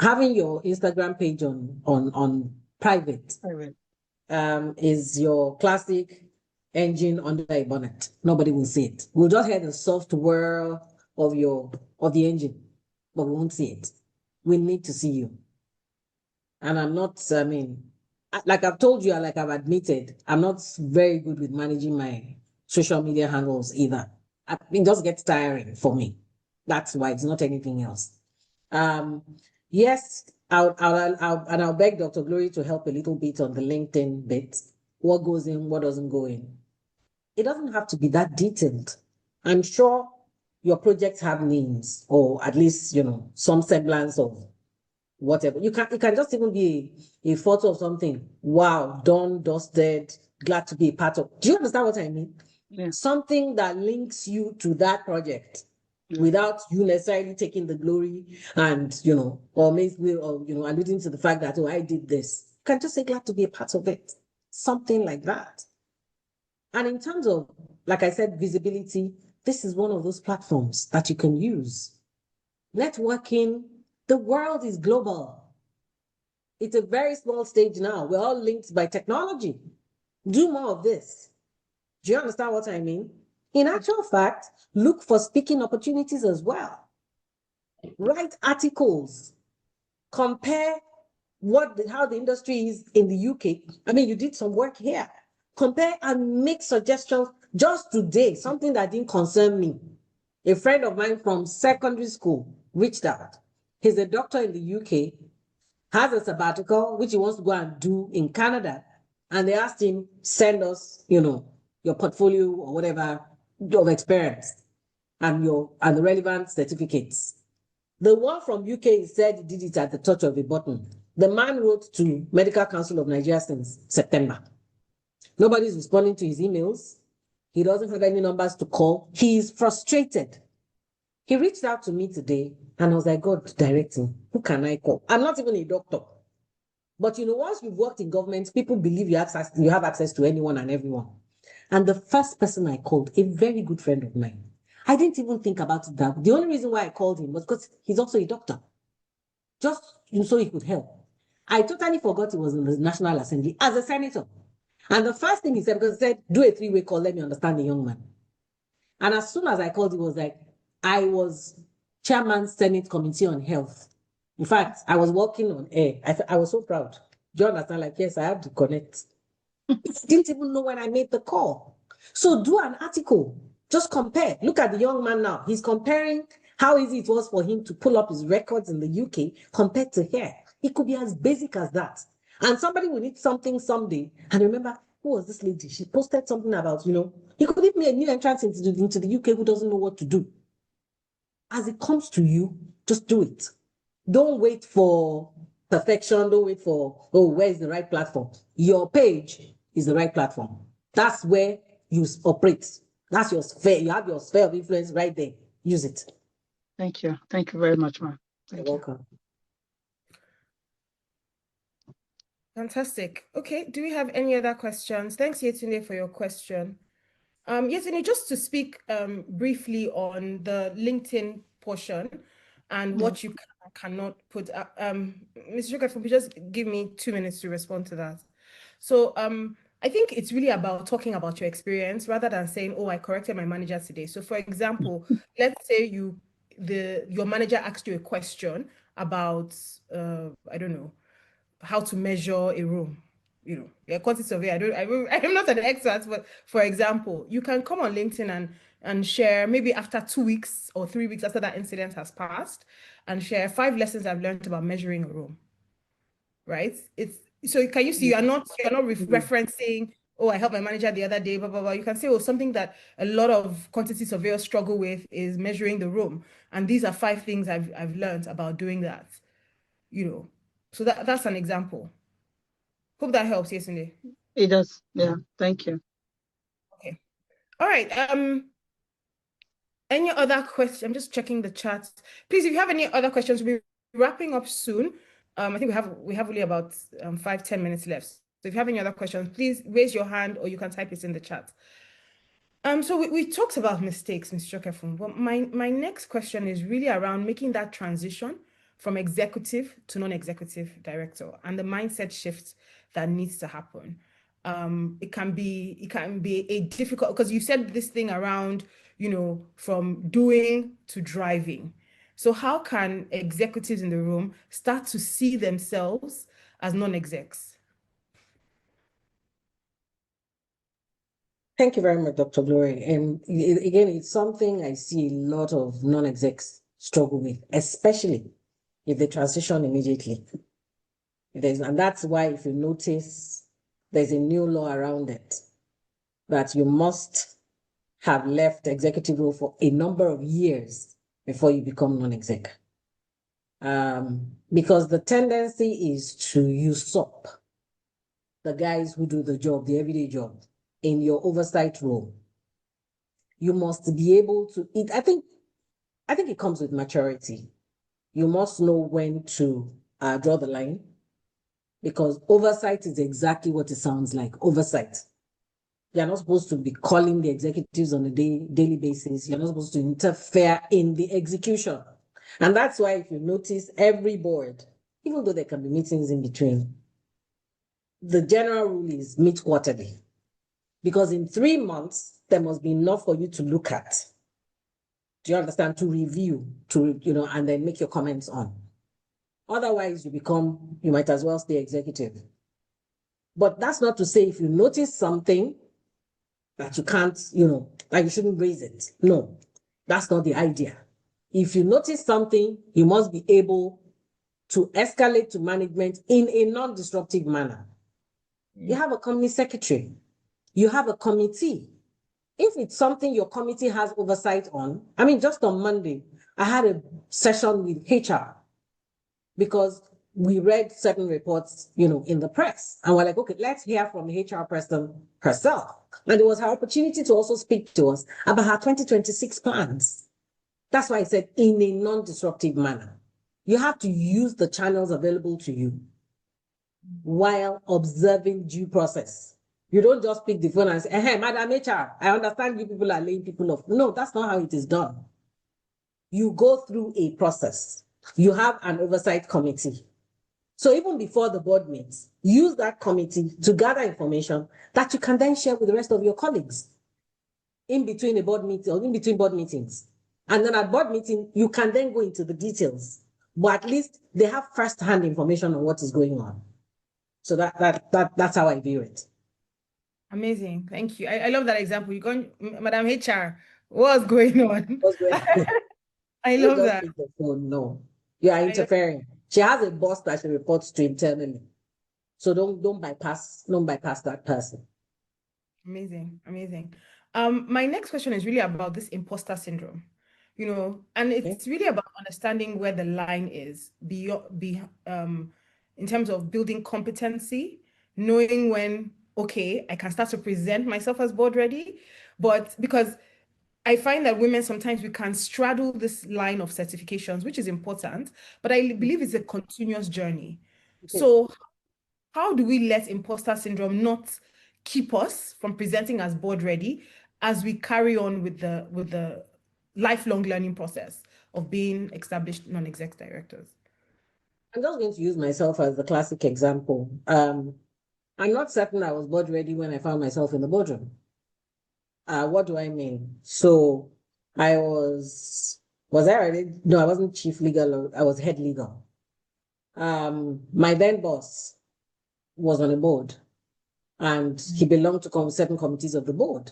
having your Instagram page on private is your classic engine under a bonnet. Nobody will see it. We'll just hear the software of the engine, but we won't see it. We need to see you. And like I've told you, like I've admitted, I'm not very good with managing my social media handles either. It just gets tiring for me. That's why it's not anything else. Yes, I'll beg Dr. Glory to help a little bit on the LinkedIn bit. What goes in, what doesn't go in. It doesn't have to be that detailed. I'm sure your projects have names, or at least, some semblance of whatever. It can just even be a photo of something. Wow, done, dusted, glad to be a part of. Do you understand what I mean? Yeah. Something that links you to that project without you necessarily taking the glory and, or maybe, alluding to the fact that, oh, I did this. You can just say glad to be a part of it. Something like that. And in terms of, like I said, visibility, this is one of those platforms that you can use. Networking, the world is global. It's a very small stage now. We're all linked by technology. Do more of this. Do you understand what I mean? In actual fact, look for speaking opportunities as well. Write articles. Compare how the industry is in the UK. I mean, you did some work here. Compare and make suggestions. Just today, something that didn't concern me. A friend of mine from secondary school reached out. He's a doctor in the UK, has a sabbatical, which he wants to go and do in Canada. And they asked him, send us, your portfolio or whatever of experience and the relevant certificates. The one from UK said he did it at the touch of a button. The man wrote to Medical Council of Nigeria since September. Nobody's responding to his emails. He doesn't have any numbers to call. He is frustrated. He reached out to me today and I was like, God, direct him. Who can I call? I'm not even a doctor. But once you've worked in government, people believe you have access to anyone and everyone. And the first person I called, a very good friend of mine, I didn't even think about it that. The only reason why I called him was because he's also a doctor. Just so he could help. I totally forgot he was in the National Assembly as a senator. And the first thing he said, because he said, do a 3-way call, let me understand the young man. And as soon as I called, he was like, I was chairman Senate Committee on Health. In fact, I was working on air. I was so proud. Do you understand? Like, yes, I have to connect. I didn't even know when I made the call. So do an article. Just compare. Look at the young man now. He's comparing how easy it was for him to pull up his records in the UK compared to here. It could be as basic as that. And somebody will need something someday. And remember, who was this lady? She posted something about, he could give me a new entrance into the UK who doesn't know what to do. As it comes to you, just do it. Don't wait for perfection. Don't wait for, where is the right platform? Your page is the right platform. That's where you operate. That's your sphere. You have your sphere of influence right there. Use it. Thank you. Thank you very much, ma'am. You're welcome. Fantastic. Okay, do we have any other questions? Thanks, Yetunde, for your question. Yetunde, just to speak briefly on the LinkedIn portion and what you cannot put up. Mr. Sokefun, just give me 2 minutes to respond to that. So I think it's really about talking about your experience rather than saying, oh, I corrected my manager today. So for example, let's say your manager asked you a question about, I don't know, how to measure a room. A quantity survey. I'm not an expert, but for example, you can come on LinkedIn and share maybe after 2 weeks or 3 weeks after that incident has passed and share 5 lessons I've learned about measuring a room. Right? So can you see you're not referencing, oh, I helped my manager the other day, blah, blah, blah. You can say, oh, something that a lot of quantity surveyors struggle with is measuring the room. And these are 5 things I've learned about doing that. So that's an example. Hope that helps, Yetunde. It does. Yeah. Thank you. Okay. All right. Any other questions? I'm just checking the chat. Please, if you have any other questions, we'll be wrapping up soon. I think we have only about 5-10 minutes left. So if you have any other questions, please raise your hand or you can type it in the chat. So we talked about mistakes, Mr. Sokefun, but my next question is really around making that transition from executive to non-executive director and the mindset shift that needs to happen. It can be a difficult, because you said this thing around, from doing to driving. So how can executives in the room start to see themselves as non-execs? Thank you very much, Dr. Glory. And again, it's something I see a lot of non-execs struggle with, especially if they transition immediately. And that's why, if you notice, there's a new law around it that you must have left executive role for a number of years before you become non-exec. Because the tendency is to usurp the guys who do the job, the everyday job, in your oversight role. You must be able to, I think it comes with maturity. You must know when to draw the line, because oversight is exactly what it sounds like, oversight. You're not supposed to be calling the executives on a daily basis. You're not supposed to interfere in the execution. And that's why, if you notice, every board, even though there can be meetings in between, the general rule is meet quarterly. Because in 3 months, there must be enough for you to look at. Do you understand? To review, and then make your comments on. Otherwise, you might as well stay executive. But that's not to say if you notice something that you can't, like you shouldn't raise it. No, that's not the idea. If you notice something, you must be able to escalate to management in a non-disruptive manner. You have a company secretary. You have a committee. If it's something your committee has oversight on, just on Monday, I had a session with HR because we read certain reports, in the press. And we're like, okay, let's hear from the HR person herself. And it was her opportunity to also speak to us about her 2026 plans. That's why I said in a non-disruptive manner. You have to use the channels available to you while observing due process. You don't just pick the phone and say, hey, Madam HR, I understand you people are laying people off. No, that's not how it is done. You go through a process. You have an oversight committee. So even before the board meets, use that committee to gather information that you can then share with the rest of your colleagues in between a board meeting or in between board meetings. And then at board meeting, you can then go into the details, but at least they have first-hand information on what is going on. So that's how I view it. Amazing. Thank you. I love that example. You're going, Madam HR, what's going on? What's going on? I love that. Pick the phone. No, you are interfering. She has a boss that she reports to internally. So don't bypass that person. Amazing. Amazing. My next question is really about this imposter syndrome, and it's really about understanding where the line is in terms of building competency, knowing when, okay, I can start to present myself as board ready, but because I find that women sometimes we can straddle this line of certifications, which is important, but I believe it's a continuous journey. So how do we let imposter syndrome not keep us from presenting as board ready as we carry on with the lifelong learning process of being established non-exec directors? I'm just going to use myself as the classic example. I'm not certain I was board ready when I found myself in the boardroom. What do I mean? So I was I already? No, I wasn't chief legal, I was head legal. My then boss was on a board and he belonged to certain committees of the board.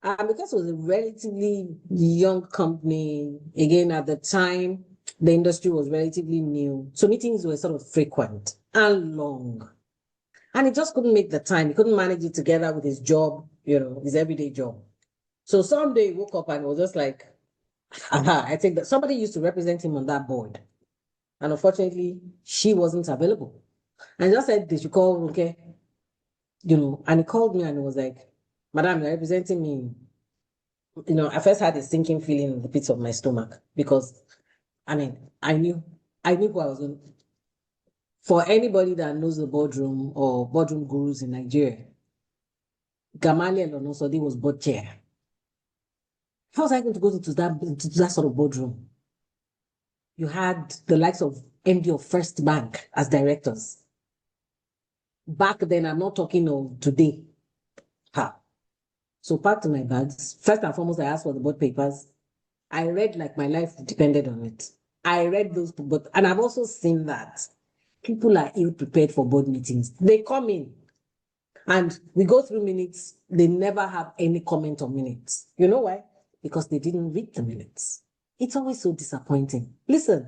Because it was a relatively young company, again, at the time, the industry was relatively new. So meetings were sort of frequent and long. And he just couldn't make the time. He couldn't manage it together with his job, his everyday job. So someday he woke up and was just like, I think that somebody used to represent him on that board. And unfortunately, she wasn't available. And I just said, they should call Ronke, and he called me and he was like, Madam, you're representing me. I first had a sinking feeling in the pits of my stomach because, I knew who I was going. for anybody that knows the boardroom or boardroom gurus in Nigeria, Gamaliel Onosodi was board chair. How was I going to go into that sort of boardroom? You had the likes of MD of First Bank as directors. Back then, I'm not talking of today. So packed my bags. First and foremost, I asked for the board papers. I read like my life depended on it. I read those, and I've also seen that people are ill prepared for board meetings. They come in and we go through minutes. They never have any comment on minutes. You know why? Because they didn't read the minutes. It's always so disappointing. Listen,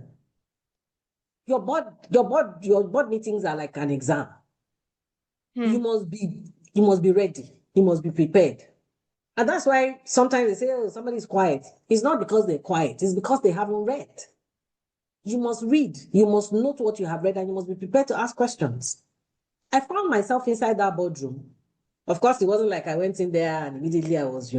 your board meetings are like an exam. You must be ready. You must be prepared. And that's why sometimes they say, oh, somebody's quiet. It's not because they're quiet. It's because they haven't read. You must read. You must note what you have read and you must be prepared to ask questions. I found myself inside that boardroom. Of course, it wasn't like I went in there and immediately I was,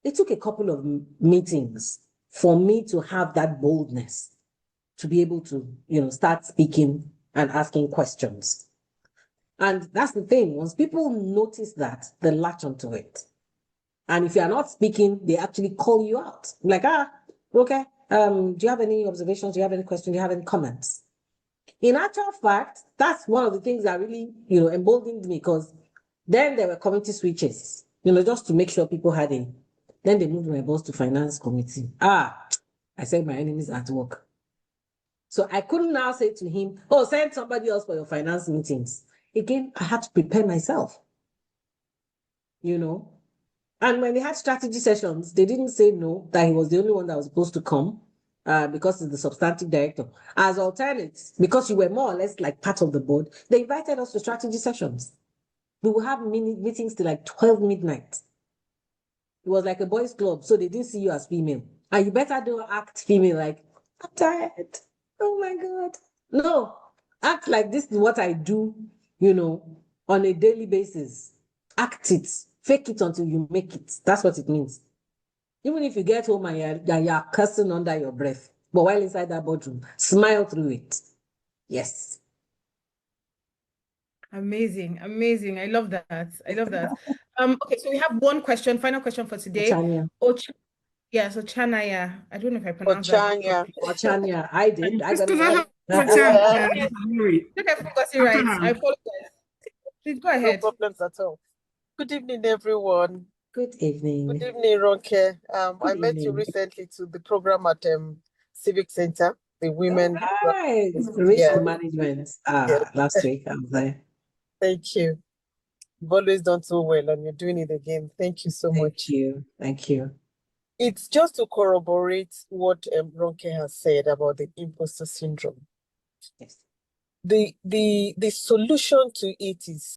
it took a couple of meetings for me to have that boldness to be able to, start speaking and asking questions. And that's the thing. Once people notice that, they latch onto it. And if you are not speaking, they actually call you out. Like, okay, do you have any observations? Do you have any questions? Do you have any comments? In actual fact, that's one of the things that really, emboldened me, because then there were committee switches, just to make sure people had in. Then they moved my boss to finance committee. I said my enemies at work. So I couldn't now say to him, oh, send somebody else for your finance meetings. Again, I had to prepare myself, And when they had strategy sessions, they didn't say no, that he was the only one that was supposed to come because he's the substantive director. As alternates, because you were more or less like part of the board, they invited us to strategy sessions. We would have meetings till like 12 midnight. It was like a boys' club, so they didn't see you as female. And you better don't act female like, I'm tired. Oh my God. No, act like this is what I do, on a daily basis. Act it. Fake it until you make it. That's what it means. Even if you get home and you're cursing under your breath, but while inside that boardroom, smile through it. Yes. Amazing. I love that. Okay, so we have one question, final question for today. Ochanya. Chanaya. I don't know if I pronounced Ochanya. Ochanya. I did. I got it I right. If I got it right, I apologize. Please go ahead. No problems at all. Good evening, everyone. Good evening. Good evening, Ronke. I met you evening. recently to the program at Civic Center, the women. Right. Risk management. Last week I was there. Thank you. You've always done so well and you're doing it again. Thank you so much. Thank you. It's just to corroborate what Ronke has said about the imposter syndrome. Yes. The solution to it is